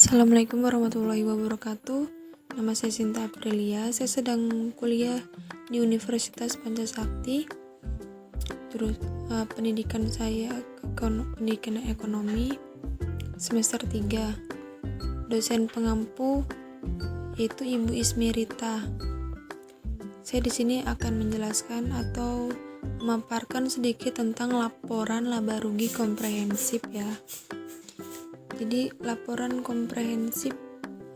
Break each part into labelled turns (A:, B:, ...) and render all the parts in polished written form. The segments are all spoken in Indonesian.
A: Assalamualaikum warahmatullahi wabarakatuh. Nama saya Sinta Aprilia. Saya sedang kuliah di Universitas Pancasakti. Terus pendidikan saya pendidikan ekonomi semester 3. Dosen pengampu yaitu Ibu Ismirita. Saya di sini akan menjelaskan atau memaparkan sedikit tentang laporan laba rugi komprehensif ya. Jadi laporan komprehensif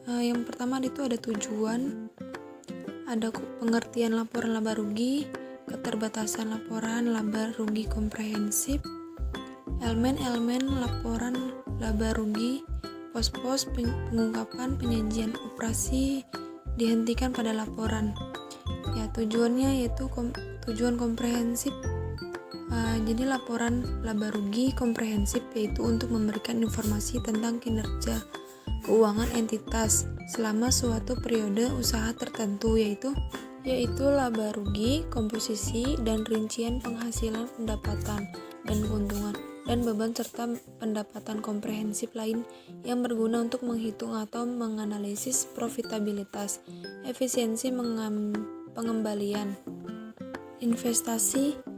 A: yang pertama itu ada tujuan, ada pengertian laporan laba rugi, keterbatasan laporan laba rugi komprehensif, elemen-elemen laporan laba rugi, pos-pos pengungkapan penyajian operasi dihentikan pada laporan. Ya, tujuannya yaitu tujuan komprehensif. Jadi laporan laba rugi komprehensif yaitu untuk memberikan informasi tentang kinerja keuangan entitas selama suatu periode usaha tertentu yaitu laba rugi, komposisi, dan rincian penghasilan, pendapatan, dan keuntungan, dan beban serta pendapatan komprehensif lain yang berguna untuk menghitung atau menganalisis profitabilitas, efisiensi pengembalian, investasi,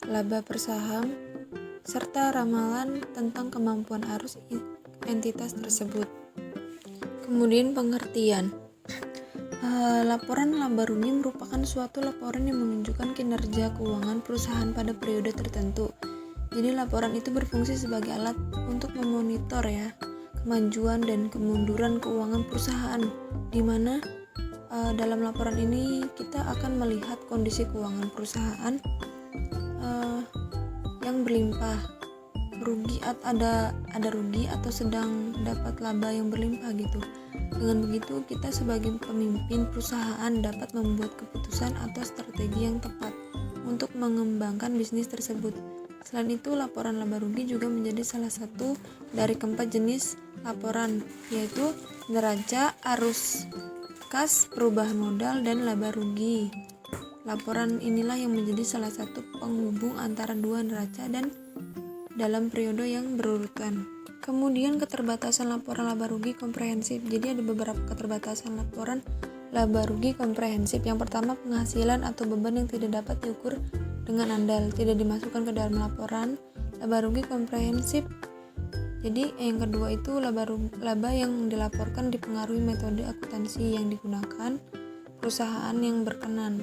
A: laba per saham, serta ramalan tentang kemampuan arus entitas tersebut. Kemudian pengertian. Laporan laba rugi merupakan suatu laporan yang menunjukkan kinerja keuangan perusahaan pada periode tertentu. Jadi laporan itu berfungsi sebagai alat untuk memonitor kemajuan dan kemunduran keuangan perusahaan, di mana dalam laporan ini kita akan melihat kondisi keuangan perusahaan yang berlimpah, ada rugi atau sedang dapat laba yang berlimpah gitu. Dengan begitu kita sebagai pemimpin perusahaan dapat membuat keputusan atau strategi yang tepat untuk mengembangkan bisnis tersebut. Selain itu, laporan laba rugi juga menjadi salah satu dari keempat jenis laporan, yaitu neraca, arus kas, perubahan modal, dan laba rugi. Laporan inilah yang menjadi salah satu penghubung antara dua neraca dan dalam periode yang berurutan. Kemudian keterbatasan laporan laba rugi komprehensif. Jadi ada beberapa keterbatasan laporan laba rugi komprehensif. Yang pertama, penghasilan atau beban yang tidak dapat diukur dengan andal, tidak dimasukkan ke dalam laporan laba rugi komprehensif. Jadi yang kedua itu laba yang dilaporkan dipengaruhi metode akuntansi yang digunakan perusahaan yang berkenan.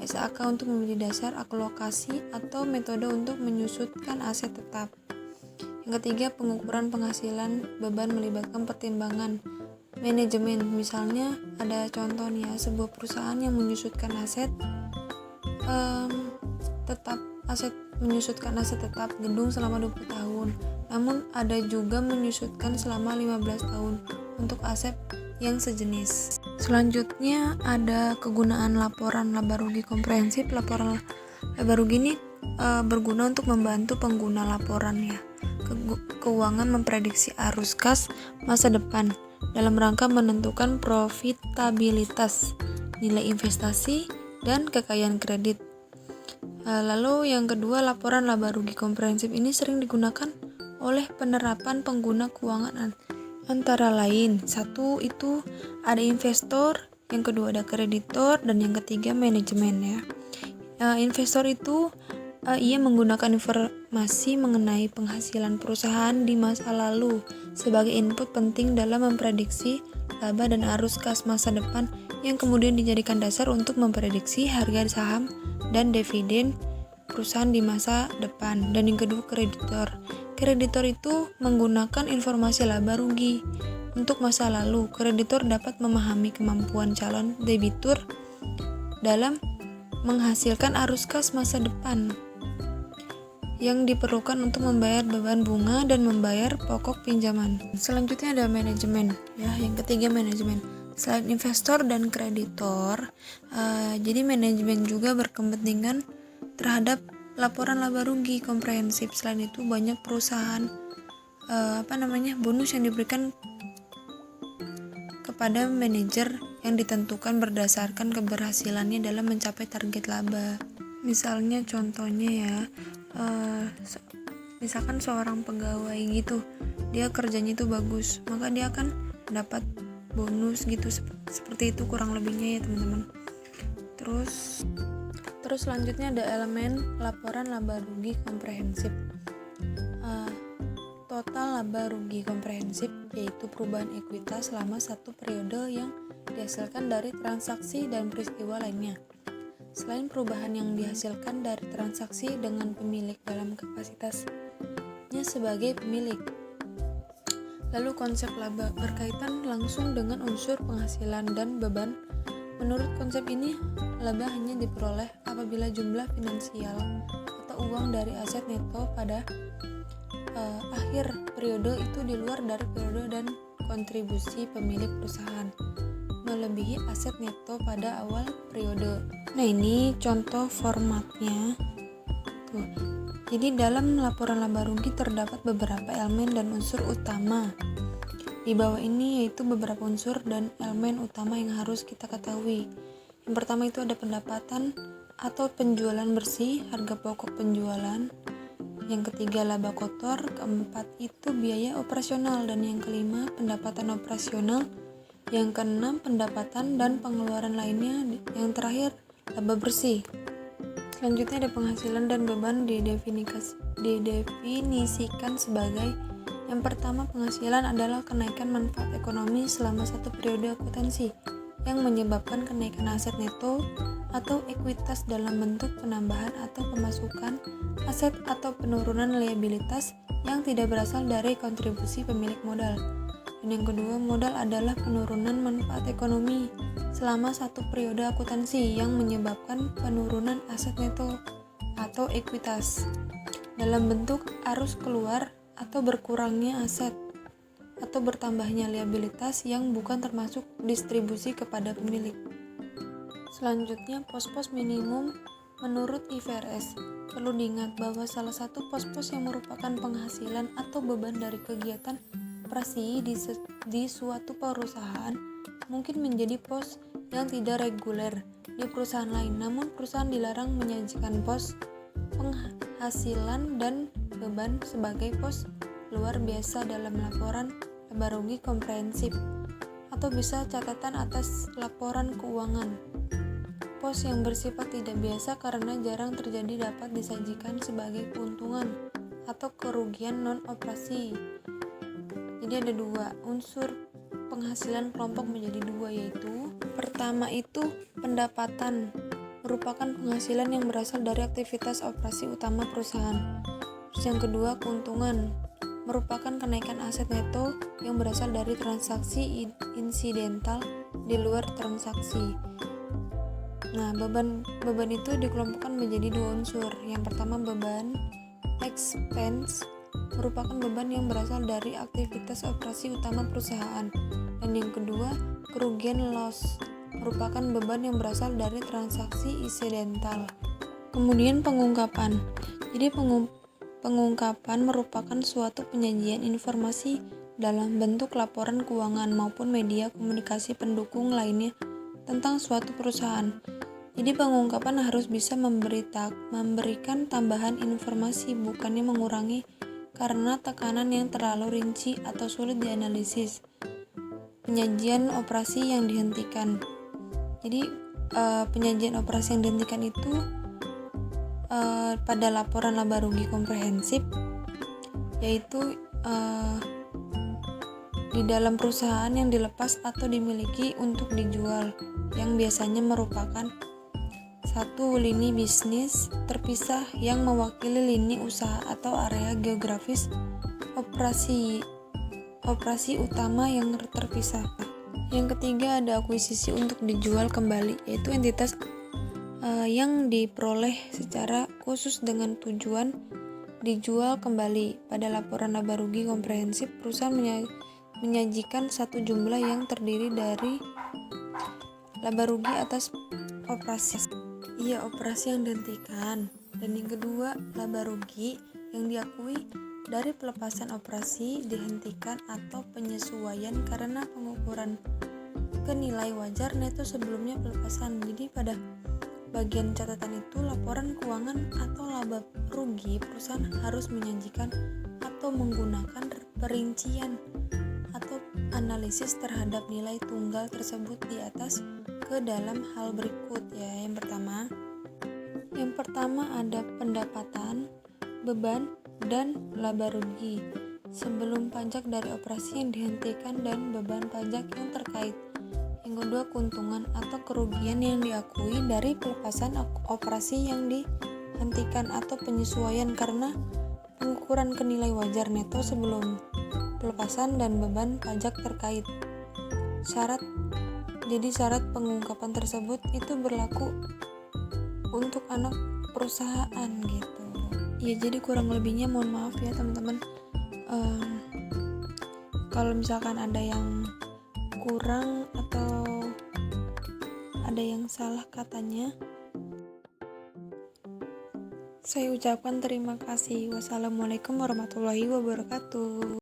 A: SAK untuk menjadi dasar alokasi atau metode untuk menyusutkan aset tetap. Yang ketiga, pengukuran penghasilan beban melibatkan pertimbangan manajemen. Misalnya ada contoh sebuah perusahaan yang menyusutkan aset tetap gedung selama 20 tahun. Namun ada juga menyusutkan selama 15 tahun untuk aset yang sejenis. Selanjutnya ada kegunaan laporan laba rugi komprehensif. Laporan laba rugi ini berguna untuk membantu pengguna laporan keuangan memprediksi arus kas masa depan dalam rangka menentukan profitabilitas, nilai investasi, dan kekayaan kredit. Lalu yang kedua, laporan laba rugi komprehensif ini sering digunakan oleh penerapan pengguna keuangan antara lain, satu itu ada investor, yang kedua ada kreditor, dan yang ketiga manajemen Investor itu ia menggunakan informasi mengenai penghasilan perusahaan di masa lalu sebagai input penting dalam memprediksi laba dan arus kas masa depan yang kemudian dijadikan dasar untuk memprediksi harga saham dan dividen perusahaan di masa depan. Dan yang kedua kreditor. Kreditor itu menggunakan informasi laba rugi untuk masa lalu. Kreditor dapat memahami kemampuan calon debitur dalam menghasilkan arus kas masa depan yang diperlukan untuk membayar beban bunga dan membayar pokok pinjaman. Selanjutnya ada manajemen yang ketiga manajemen. Selain investor dan kreditor, jadi manajemen juga berkepentingan terhadap laporan laba rugi komprehensif. Selain itu banyak perusahaan bonus yang diberikan kepada manajer yang ditentukan berdasarkan keberhasilannya dalam mencapai target laba. Misalnya contohnya misalkan seorang pegawai gitu, dia kerjanya itu bagus, maka dia akan dapat bonus gitu, seperti itu kurang lebihnya ya teman-teman. Terus selanjutnya ada elemen laporan laba rugi komprehensif. Total laba rugi komprehensif yaitu perubahan ekuitas selama satu periode yang dihasilkan dari transaksi dan peristiwa lainnya. Selain perubahan yang dihasilkan dari transaksi dengan pemilik dalam kapasitasnya sebagai pemilik. Lalu konsep laba berkaitan langsung dengan unsur penghasilan dan beban. Menurut konsep ini, laba hanya diperoleh apabila jumlah finansial atau uang dari aset neto pada akhir periode itu di luar dari periode dan kontribusi pemilik perusahaan melebihi aset neto pada awal periode. Nah, ini contoh formatnya. Tuh. Jadi dalam laporan laba rugi terdapat beberapa elemen dan unsur utama. Di bawah ini yaitu beberapa unsur dan elemen utama yang harus kita ketahui. Yang pertama itu ada pendapatan atau penjualan bersih, harga pokok penjualan. Yang ketiga laba kotor, keempat itu biaya operasional, dan yang kelima pendapatan operasional, yang keenam pendapatan dan pengeluaran lainnya, yang terakhir laba bersih. Selanjutnya ada penghasilan dan beban didefinisikan sebagai: yang pertama, penghasilan adalah kenaikan manfaat ekonomi selama satu periode akuntansi yang menyebabkan kenaikan aset neto atau ekuitas dalam bentuk penambahan atau pemasukan aset atau penurunan liabilitas yang tidak berasal dari kontribusi pemilik modal. Dan yang kedua, modal adalah penurunan manfaat ekonomi selama satu periode akuntansi yang menyebabkan penurunan aset neto atau ekuitas dalam bentuk arus keluar atau berkurangnya aset atau bertambahnya liabilitas yang bukan termasuk distribusi kepada pemilik. Selanjutnya, pos-pos minimum menurut IFRS. Perlu diingat bahwa salah satu pos-pos yang merupakan penghasilan atau beban dari kegiatan operasi di suatu perusahaan mungkin menjadi pos yang tidak reguler di perusahaan lain. Namun, perusahaan dilarang menyajikan pos penghasilan dan beban sebagai pos luar biasa dalam laporan laba rugi komprehensif atau bisa catatan atas laporan keuangan. Pos yang bersifat tidak biasa karena jarang terjadi dapat disajikan sebagai keuntungan atau kerugian non-operasi. Jadi ada dua unsur penghasilan kelompok menjadi dua, yaitu pertama itu pendapatan, merupakan penghasilan yang berasal dari aktivitas operasi utama perusahaan. Terus yang kedua, keuntungan, merupakan kenaikan aset neto yang berasal dari transaksi insidental di luar transaksi. Nah, beban itu dikelompokkan menjadi dua unsur. Yang pertama, beban expense, merupakan beban yang berasal dari aktivitas operasi utama perusahaan. Dan yang kedua, kerugian loss, merupakan beban yang berasal dari transaksi insidental. Kemudian pengungkapan. Jadi pengungkapan merupakan suatu penyajian informasi dalam bentuk laporan keuangan maupun media komunikasi pendukung lainnya tentang suatu perusahaan. Jadi pengungkapan harus bisa memberikan tambahan informasi, bukannya mengurangi karena tekanan yang terlalu rinci atau sulit dianalisis. Penyajian operasi yang dihentikan. Jadi penyajian operasi yang dihentikan itu pada laporan laba rugi komprehensif, yaitu di dalam perusahaan yang dilepas atau dimiliki untuk dijual, yang biasanya merupakan satu lini bisnis terpisah yang mewakili lini usaha atau area geografis operasi utama yang terpisah. Yang ketiga ada akuisisi untuk dijual kembali, yaitu entitas yang diperoleh secara khusus dengan tujuan dijual kembali. Pada laporan laba rugi komprehensif, perusahaan menyajikan satu jumlah yang terdiri dari laba rugi atas operasi yang dihentikan, dan yang kedua laba rugi yang diakui dari pelepasan operasi dihentikan atau penyesuaian karena pengukuran ke nilai wajar neto sebelumnya pelepasan. Jadi pada bagian catatan itu, laporan keuangan atau laba rugi perusahaan harus menyajikan atau menggunakan perincian atau analisis terhadap nilai tunggal tersebut di atas ke dalam hal berikut ya. Yang pertama ada pendapatan, beban, dan laba rugi sebelum pajak dari operasi yang dihentikan dan beban pajak yang terkait. Yang kedua, keuntungan atau kerugian yang diakui dari pelepasan operasi yang dihentikan atau penyesuaian karena pengukuran ke nilai wajar neto sebelum pelepasan dan beban pajak terkait. Syarat pengungkapan tersebut itu berlaku untuk anak perusahaan gitu. Ya, jadi kurang lebihnya mohon maaf ya teman-teman. Kalau misalkan ada yang kurang atau ada yang salah katanya, saya ucapkan terima kasih. Wassalamualaikum warahmatullahi wabarakatuh.